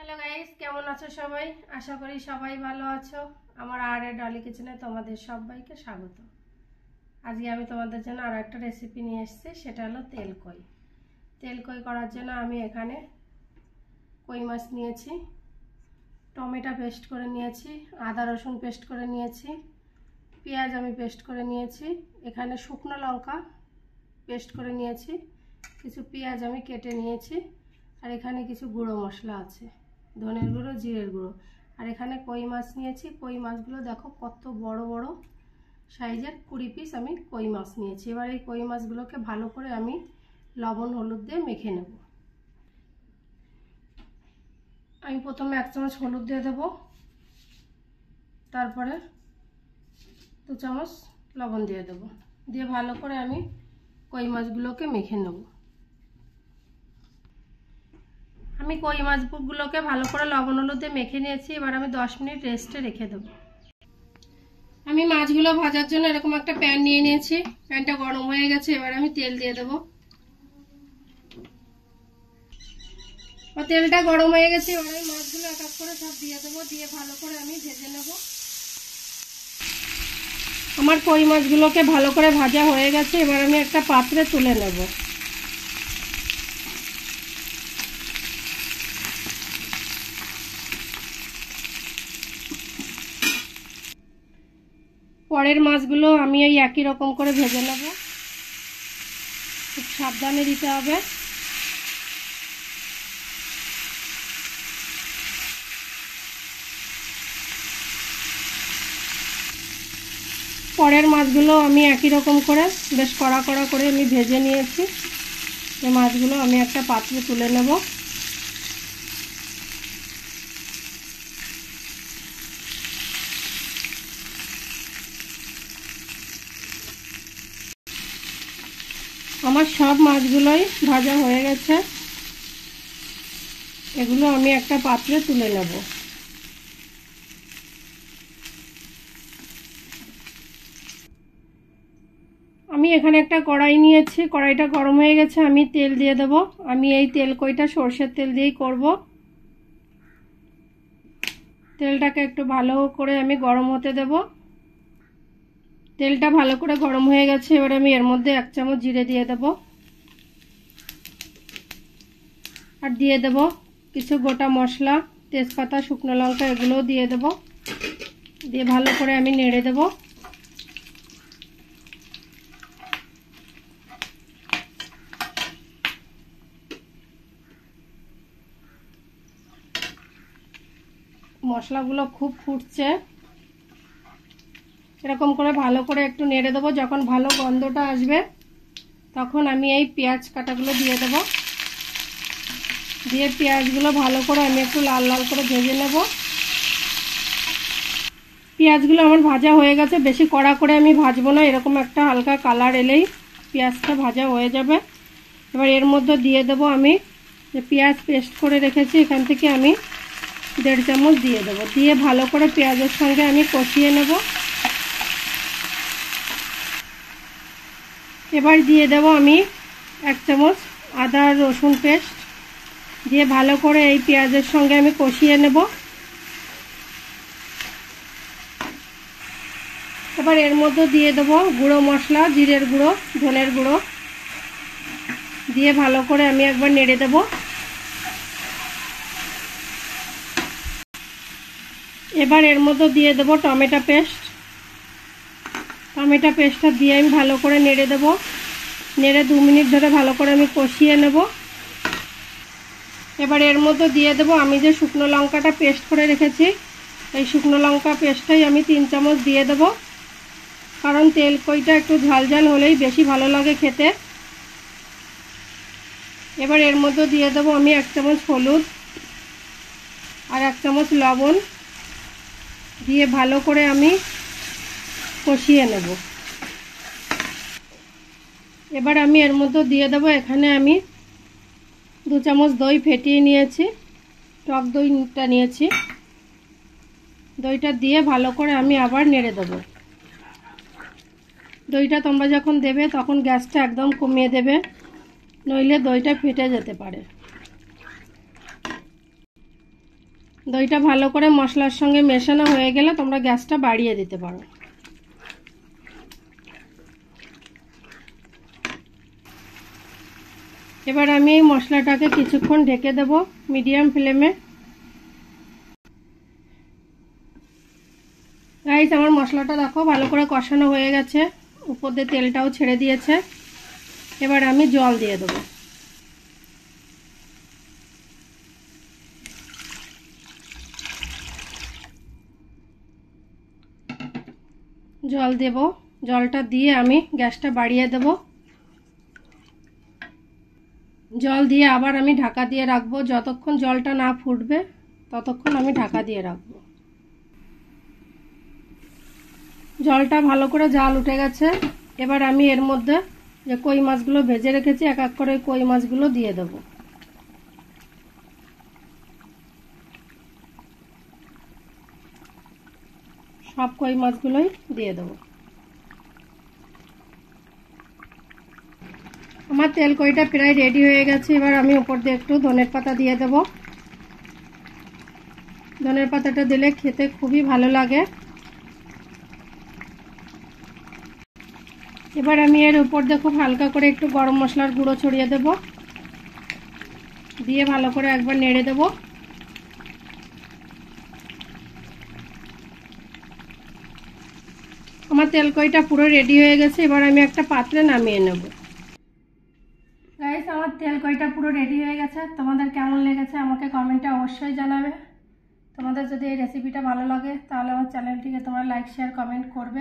Hello guys কেমন আছো সবাই আশা করি সবাই ভালো আছো আমার আরে ডলি কিচেনে তোমাদের সবাইকে স্বাগত আজকে আমি তোমাদের জন্য আরো একটা রেসিপি নিয়ে এসেছি সেটা হলো তেল কই করার জন্য আমি এখানে কই মাছ নিয়েছি টমেটো পেস্ট করে নিয়েছি আদা রসুন পেস্ট করে নিয়েছি পেঁয়াজ আমি পেস্ট করে নিয়েছি এখানে শুকনো লঙ্কা পেস্ট করে নিয়েছি কিছু পেঁয়াজ আমি কেটে নিয়েছি আর এখানে কিছু গুঁড়ো মশলা আছে ধনের গুঁড়ো জিরের গুঁড়ো আর এখানে কই মাছ নিয়েছি কই মাছগুলো দেখো কত বড় বড় সাইজের 20 পিস আমি কই মাছ নিয়েছি এবার এই কই মাছগুলোকে ভালো করে আমি লবণ হলুদ দিয়ে মেখে নেব আমি প্রথমে 1 চামচ হলুদ দিয়ে দেব তারপরে 2 চামচ লবণ দিয়ে দেব দিয়ে ভালো করে আমি কই মাছগুলোকে মেখে নেব আমি কই মাছগুলোকে ভালো করে লবণ হলুদ দিয়ে মেখে নিয়েছি এবার আমি 10 মিনিট রেস্টে রেখে দেব আমি মাছগুলো ভাজার জন্য এরকম একটা প্যান নিয়ে নিয়েছি প্যানটা গরম হয়ে গেছে এবার আমি তেল দিয়ে দেব তেলটা গরম হয়ে গেছে এবার আমি মাছগুলো এক এক করে সব দিয়ে দেব দিয়ে ভালো করে আমি ভেজে নেব আমার কই মাছগুলোকে ভালো করে ভাজা হয়ে গেছে এবার আমি একটা পাত্রে তুলে নেব পরের মাছগুলো আমি এই একই রকম করে ভেজে নেব খুব সাবধানে দিতে হবে পরের মাছগুলো আমি একই রকম করে বেশ কড়া কড়া করে আমি ভেজে নিয়েছি এই মাছগুলো আমি একটা পাত্রে তুলে নেব আমার সব মাছগুলোই ভাজা হয়ে গেছে এগুলো আমি একটা পাত্রে তুলে নেব আমি এখানে একটা কড়াই নিয়েছি কড়াইটা গরম হয়ে গেছে আমি তেল দিয়ে দেব আমি এই তেল কইটা সরষের তেল দিয়েই করব তেলটাকে একটু ভালো করে আমি গরম হতে দেব তেলটা ভালো করে গরম হয়ে গেছে এবার আমি এর মধ্যে 1 চামচ জিরে দিয়ে দেব আর দিয়ে দেব কিছু গোটা মশলা তেজপাতা শুকনো লঙ্কা এগুলোও দিয়ে দেব দিয়ে ভালো করে আমি নেড়ে দেব মশলাগুলো খুব ফুটছে এরকম করে ভালো করে একটু নেড়ে দেবো যখন ভালো গন্ধটা আসবে তখন আমি এই পেঁয়াজ কাটাগুলো দিয়ে দেব দিয়ে পেঁয়াজগুলো ভালো করে আমি একটু লাল লাল করে ভেজে নেব পেঁয়াজগুলো আমার ভাজা হয়ে গেছে বেশি কড়া করে আমি ভাজবো না এরকম একটা হালকা কালার এলেই পেঁয়াজটা ভাজা হয়ে যাবে এবার এর মধ্যে দিয়ে দেব আমি যে পেঁয়াজ পেস্ট করে রেখেছি এখান থেকে আমি 1.5 চামচ দিয়ে দেব দিয়ে ভালো করে পেঁয়াজের সঙ্গে আমি কষিয়ে নেব এবার দিয়ে দেব আমি 1 চামচ আদা রসুন পেস্ট দিয়ে ভালো করে এই পেঁয়াজের সঙ্গে আমি কষিয়ে নেব এবার এর মধ্যে দিয়ে দেব গুঁড়ো মশলা জিরের গুঁড়ো ধনের গুঁড়ো দিয়ে ভালো করে আমি একবার নেড়ে দেব এবার এর মধ্যে দিয়ে দেব টমেটো পেস্টটা দিয়ে আমি ভালো করে নেড়ে দেব নেড়ে 2 মিনিট ধরে ভালো করে আমি কষিয়ে নেব এবার এর মধ্যে দিয়ে দেব আমি যে শুকনো লঙ্কাটা পেস্ট করে রেখেছি এই শুকনো লঙ্কা পেস্টটাই আমি 3 চামচ দিয়ে দেব কারণ তেল কইটা একটু ঝাল ঝাল হলেই বেশি ভালো লাগে খেতে এবার এর মধ্যে দিয়ে দেব আমি 1 চামচ হলুদ আর 1 চামচ লবণ দিয়ে ভালো করে আমি কষিয়ে নেব এবার আমি এর মধ্যে দিয়ে দেব এখানে আমি 2 চামচ দই ফেটিয়ে নিয়েছি টক দইটা নিয়েছি দইটা দিয়ে ভালো করে আমি আবার নেড়ে দেব দইটা তোমরা যখন দেবে তখন গ্যাসটা একদম কমিয়ে দেবে নইলে দইটা ফেটে যেতে পারে দইটা ভালো করে মশলার সঙ্গে মেশানো হয়ে গেলে তোমরা গ্যাসটা বাড়িয়ে দিতে পারো। এবার আমি এই মশলাটাকে কিছুক্ষণ ঢেকে দেব মিডিয়াম ফ্লেমে। গাইস, আমার মশলাটা দেখো ভালো করে কষানো হয়ে গেছে, উপর দিয়ে তেলটাও ছেড়ে দিয়েছে। এবার আমি জল দিয়ে দেবো। জল দেব, জলটা দিয়ে আমি গ্যাসটা বাড়িয়ে দেব। জল দিয়ে আবার আমি ঢাকা দিয়ে রাখবো, যতক্ষণ জলটা না ফুটবে ততক্ষণ আমি ঢাকা দিয়ে রাখবো। জলটা ভালো করে জাল উঠে গেছে। এবার আমি এর মধ্যে যে কই মাছগুলো ভেজে রেখেছি এক এক করে কই মাছগুলো দিয়ে দেব। সব কই মাছগুলোই দিয়ে দেব। আমার তেল কইটা প্রায় রেডি হয়ে গেছে। এবার আমি উপর দিয়ে একটু ধনের পাতা দিয়ে দেব। ধনের পাতাটা দিলে খেতে খুবই ভালো লাগে। এবার আমি এর উপর দিয়ে খুব হালকা করে একটু গরম মশলার গুঁড়ো ছড়িয়ে দেব, দিয়ে ভালো করে একবার নেড়ে দেব। আমার তেল কইটা পুরো রেডি হয়ে গেছে। এবার আমি একটা পাত্রে নামিয়ে নেব। গাইস, আমার তেল কইটা পুরো রেডি হয়ে গেছে। তোমাদের কেমন লেগেছে আমাকে কমেন্টে অবশ্যই জানাবে। তোমাদের যদি এই রেসিপিটা ভালো লাগে তাহলে আমার চ্যানেলটিকে তোমরা লাইক শেয়ার কমেন্ট করবে।